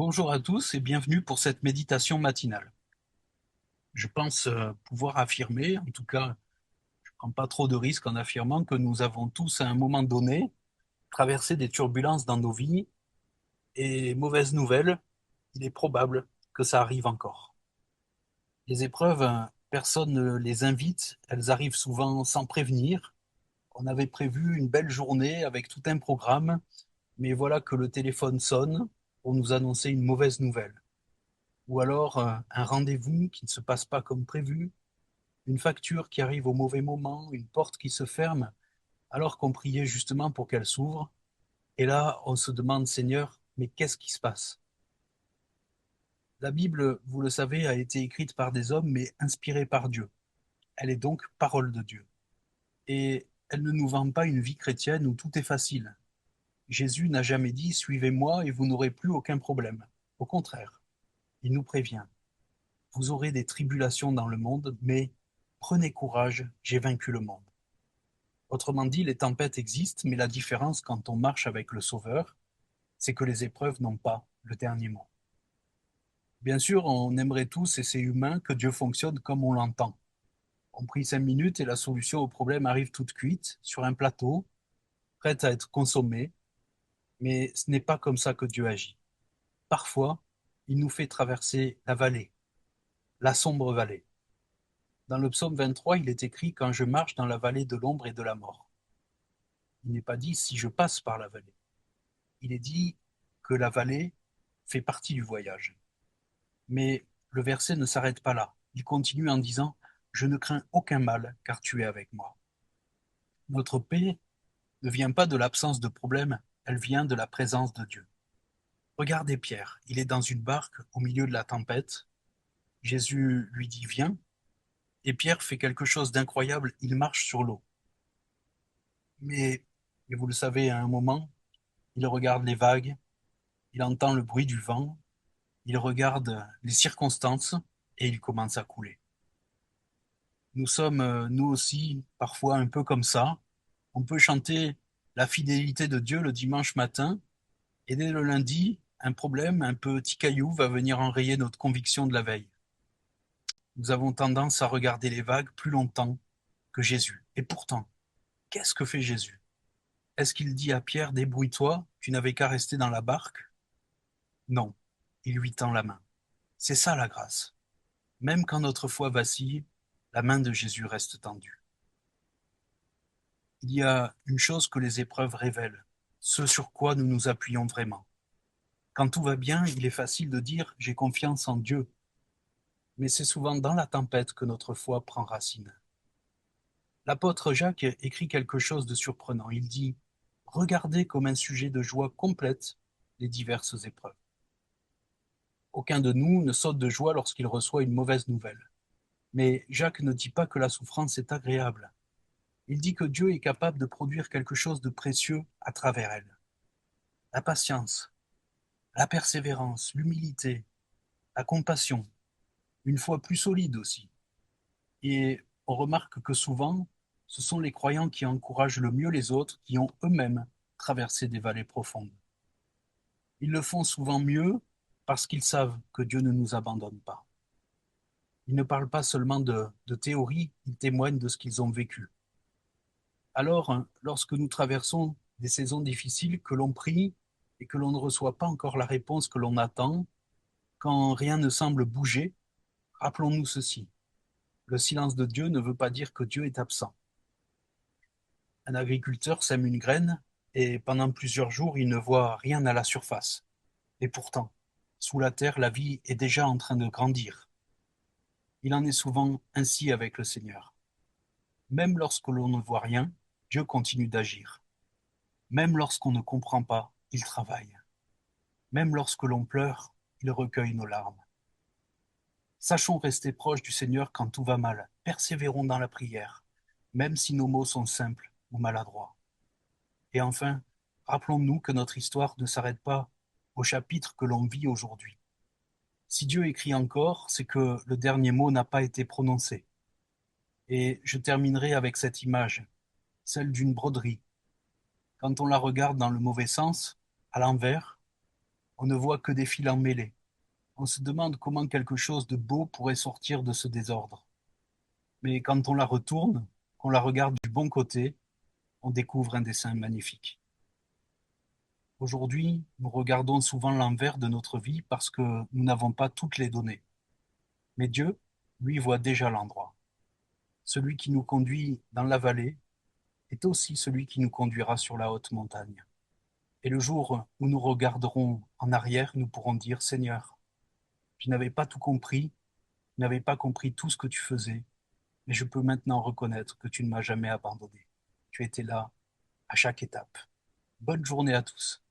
Bonjour à tous et bienvenue pour cette méditation matinale. Je pense pouvoir affirmer, en tout cas, je ne prends pas trop de risques en affirmant que nous avons tous à un moment donné traversé des turbulences dans nos vies et mauvaise nouvelle, il est probable que ça arrive encore. Les épreuves, personne ne les invite, elles arrivent souvent sans prévenir. On avait prévu une belle journée avec tout un programme, mais voilà que le téléphone sonne pour nous annoncer une mauvaise nouvelle. Ou alors un rendez-vous qui ne se passe pas comme prévu, une facture qui arrive au mauvais moment, une porte qui se ferme alors qu'on priait justement pour qu'elle s'ouvre. Et là, on se demande, Seigneur, mais qu'est-ce qui se passe? La Bible, vous le savez, a été écrite par des hommes, mais inspirée par Dieu. Elle est donc parole de Dieu. Et elle ne nous vend pas une vie chrétienne où tout est facile. Jésus n'a jamais dit, suivez-moi et vous n'aurez plus aucun problème. Au contraire, il nous prévient. Vous aurez des tribulations dans le monde, mais prenez courage, j'ai vaincu le monde. Autrement dit, les tempêtes existent, mais la différence quand on marche avec le Sauveur, c'est que les épreuves n'ont pas le dernier mot. Bien sûr, on aimerait tous, et c'est humain, que Dieu fonctionne comme on l'entend. On prie 5 minutes et la solution au problème arrive toute cuite, sur un plateau, prête à être consommée, mais ce n'est pas comme ça que Dieu agit. Parfois, il nous fait traverser la vallée, la sombre vallée. Dans le psaume 23, il est écrit quand je marche dans la vallée de l'ombre et de la mort. Il n'est pas dit si je passe par la vallée. Il est dit que la vallée fait partie du voyage. Mais le verset ne s'arrête pas là. Il continue en disant je ne crains aucun mal car tu es avec moi. Notre paix ne vient pas de l'absence de problème, elle vient de la présence de Dieu. Regardez Pierre, il est dans une barque au milieu de la tempête. Jésus lui dit viens, et Pierre fait quelque chose d'incroyable, il marche sur l'eau. Mais, et vous le savez, à un moment, il regarde les vagues, il entend le bruit du vent, il regarde les circonstances et il commence à couler. Nous sommes, nous aussi, parfois un peu comme ça. On peut chanter la fidélité de Dieu le dimanche matin et dès le lundi, un problème, un petit caillou va venir enrayer notre conviction de la veille. Nous avons tendance à regarder les vagues plus longtemps que Jésus. Et pourtant, qu'est-ce que fait Jésus? Est-ce qu'il dit à Pierre, débrouille-toi, tu n'avais qu'à rester dans la barque? Non, il lui tend la main. C'est ça la grâce. Même quand notre foi vacille, la main de Jésus reste tendue. Il y a une chose que les épreuves révèlent, ce sur quoi nous nous appuyons vraiment. Quand tout va bien, il est facile de dire j'ai confiance en Dieu, mais c'est souvent dans la tempête que notre foi prend racine. L'apôtre Jacques écrit quelque chose de surprenant. Il dit regardez comme un sujet de joie complète les diverses épreuves. Aucun de nous ne saute de joie lorsqu'il reçoit une mauvaise nouvelle. Mais Jacques ne dit pas que la souffrance est agréable. Il dit que Dieu est capable de produire quelque chose de précieux à travers elle. La patience, la persévérance, l'humilité, la compassion, une foi plus solide aussi. Et on remarque que souvent, ce sont les croyants qui encouragent le mieux les autres qui ont eux-mêmes traversé des vallées profondes. Ils le font souvent mieux parce qu'ils savent que Dieu ne nous abandonne pas. Ils ne parlent pas seulement de théorie, ils témoignent de ce qu'ils ont vécu. Alors, lorsque nous traversons des saisons difficiles, que l'on prie et que l'on ne reçoit pas encore la réponse que l'on attend, quand rien ne semble bouger, rappelons-nous ceci. Le silence de Dieu ne veut pas dire que Dieu est absent. Un agriculteur sème une graine et pendant plusieurs jours, il ne voit rien à la surface. Et pourtant, sous la terre, la vie est déjà en train de grandir. Il en est souvent ainsi avec le Seigneur. Même lorsque l'on ne voit rien, Dieu continue d'agir. Même lorsqu'on ne comprend pas, il travaille. Même lorsque l'on pleure, il recueille nos larmes. Sachons rester proches du Seigneur quand tout va mal. Persévérons dans la prière, même si nos mots sont simples ou maladroits. Et enfin, rappelons-nous que notre histoire ne s'arrête pas au chapitre que l'on vit aujourd'hui. Si Dieu écrit encore, c'est que le dernier mot n'a pas été prononcé. Et je terminerai avec cette image, celle d'une broderie. Quand on la regarde dans le mauvais sens, à l'envers, On ne voit que des fils emmêlés. On se demande comment quelque chose de beau pourrait sortir de ce désordre. Mais quand on la retourne, qu'on la regarde du bon côté, on découvre un dessin magnifique. Aujourd'hui, nous regardons souvent l'envers de notre vie parce que nous n'avons pas toutes les données. Mais Dieu, lui, voit déjà l'endroit. Celui qui nous conduit dans la vallée est aussi celui qui nous conduira sur la haute montagne. Et le jour où nous regarderons en arrière, nous pourrons dire, Seigneur, je n'avais pas tout compris, je n'avais pas compris tout ce que tu faisais, mais je peux maintenant reconnaître que tu ne m'as jamais abandonné. Tu étais là à chaque étape. Bonne journée à tous.